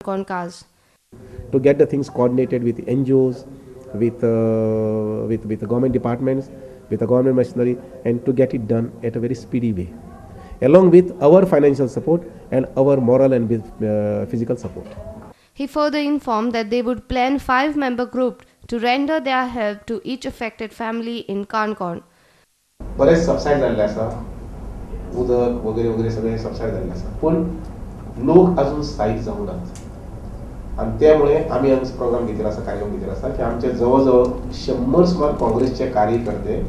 Concon cars. To get the things coordinated with NGOs, with the government departments, with the government machinery, and to get it done at a very speedy way, along with our financial support and our moral and physical support. He further informed that they would plan 5-member group to render their help to each affected family in Concon. बरेच सबसाईड झाले असा, उदक वगैरे वगैरे सगळे सबसाईड झाले असा, पण लोक अजून स्थायिक जाऊनात. आणि त्यामुळे आम्ही आमचा प्रोग्राम घेतला असा, कार्यक्रम घेतला असा की आमच्या जवळजवळ 100 सुमार काँग्रेसचे कार्यकर्ते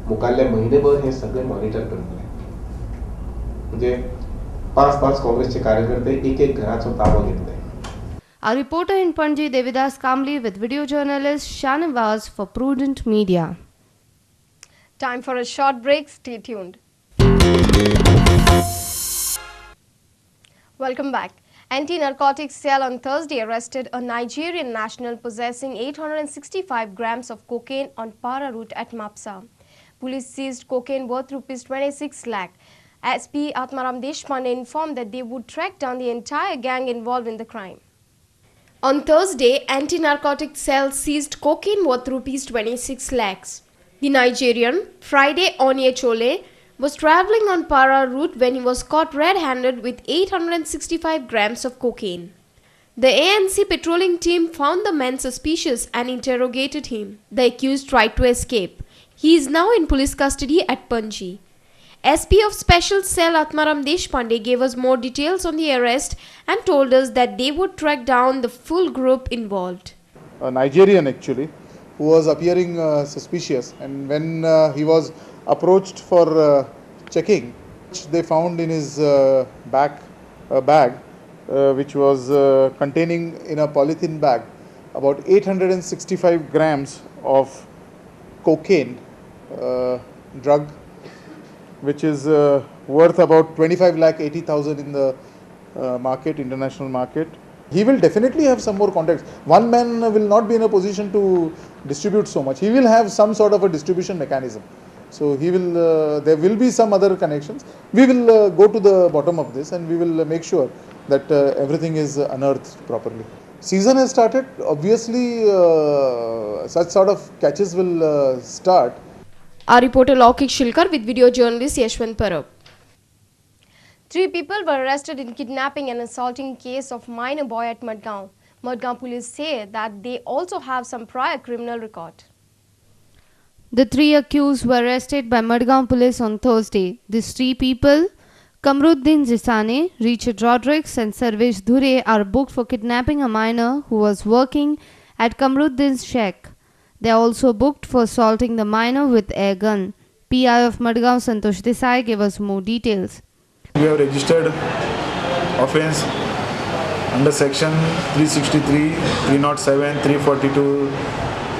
मुखाल्ल्या महिनेभर हे सगळे मॉनिटर करतले. म्हणजे 5 काँग्रेसचे कार्यकर्ते एक घराचा ताबा घेतले. Our reporter in Panji, Devidas Kamli, with video journalist Shanavaz for Prudent Media. Time for a short break. Stay tuned. Welcome back. Anti-narcotics cell on Thursday arrested a Nigerian national possessing 865 grams of cocaine on Para route at Mapsa. Police seized cocaine worth Rs 26 lakh. SP Atmaram Deshpande informed that they would track down the entire gang involved in the crime. On Thursday, anti-narcotic cell seized cocaine worth Rs 26 lakhs. The Nigerian, Friday Onyechole, was travelling on Para route when he was caught red-handed with 865 grams of cocaine. The ANC patrolling team found the man suspicious and interrogated him. The accused tried to escape. He is now in police custody at Panji. SP of Special Cell Atmaram Deshpande gave us more details on the arrest and told us that they would track down the full group involved. A Nigerian actually, who was appearing suspicious, and when he was approached for checking, they found in his bag which was containing in a polythene bag about 865 grams of cocaine drug, which is worth about 25,80,000 in the market, international market. He will definitely have some more contacts. One man will not be in a position to distribute so much. He will have some sort of a distribution mechanism. So he will, there will be some other connections. We will go to the bottom of this and we will make sure that everything is unearthed properly. Season has started. Obviously, such sort of catches will start. Our reporter Laukik Shilkar with video journalist Yashwant Parab. 3 people were arrested in kidnapping and assaulting case of minor boy at Madgaon. Madgaon police say that they also have some prior criminal record. The 3 accused were arrested by Madgaon police on Thursday. These 3 people, Kamruddin Jisane, Richard Rodrigues and Sarvesh Dhure, are booked for kidnapping a minor who was working at Kamruddin's shack. They are also booked for assaulting the minor with air gun. PI of Madgaon Santosh Desai gave us more details. We have registered offence under section 363, 307, 342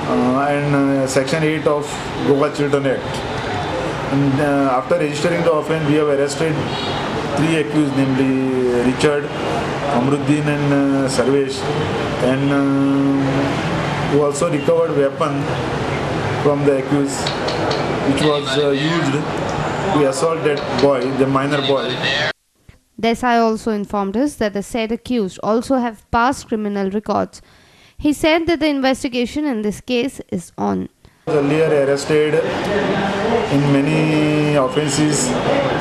and section 8 of Goa Children Act. And after registering the offence, we have arrested 3 accused, namely Richard, Kamruddin and Sarvesh, and we also recovered weapon from the accused, which was used to assault that boy, the minor boy. Desai also informed us that the said accused also have past criminal records. He said that the investigation in this case is on. Earlier arrested in many offences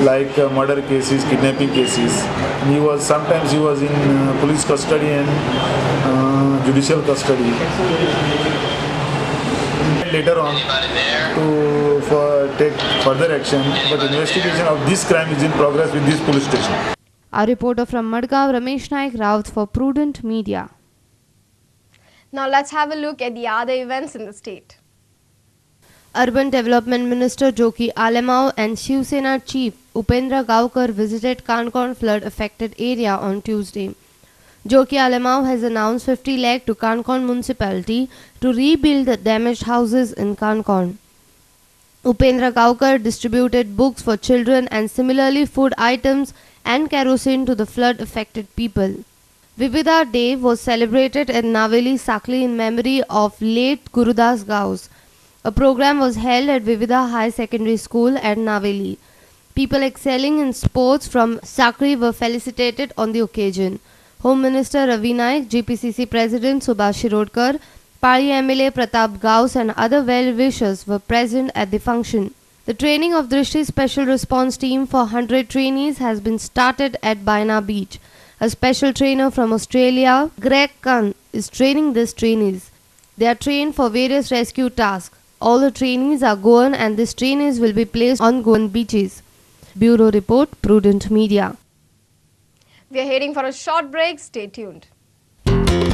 like murder cases, kidnapping cases. And sometimes he was in police custody and judicial custody. Later on to take further action, but investigation of this crime is in progress with this police station. Our reporter from Madgaon, Ramesh Naik Raut for Prudent Media. Now let's have a look at the other events in the state. Urban Development Minister Joki Alemao and Shiv Sena Chief Upendra Gaukar visited Concon flood affected area on Tuesday. Joki Alemao has announced 50 lakh to Concon municipality to rebuild the damaged houses in Concon. Upendra Gaukar distributed books for children and similarly food items and kerosene to the flood affected people. Vividha Day was celebrated at Naveli Sakli in memory of late Gurudas Gaus. A program was held at Vividha High Secondary School at Naveli. People excelling in sports from Sakri were felicitated on the occasion. Home Minister Ravi Naik, GPCC President Subhash Shirodkar, Pali MLA Pratap Gauss and other well-wishers were present at the function. The training of Drishti Special Response Team for 100 trainees has been started at Baina Beach. A special trainer from Australia, Greg Khan, is training these trainees. They are trained for various rescue tasks. All the trainees are Goan and these trainees will be placed on Goan beaches. Bureau Report, Prudent Media. We are heading for a short break. Stay tuned.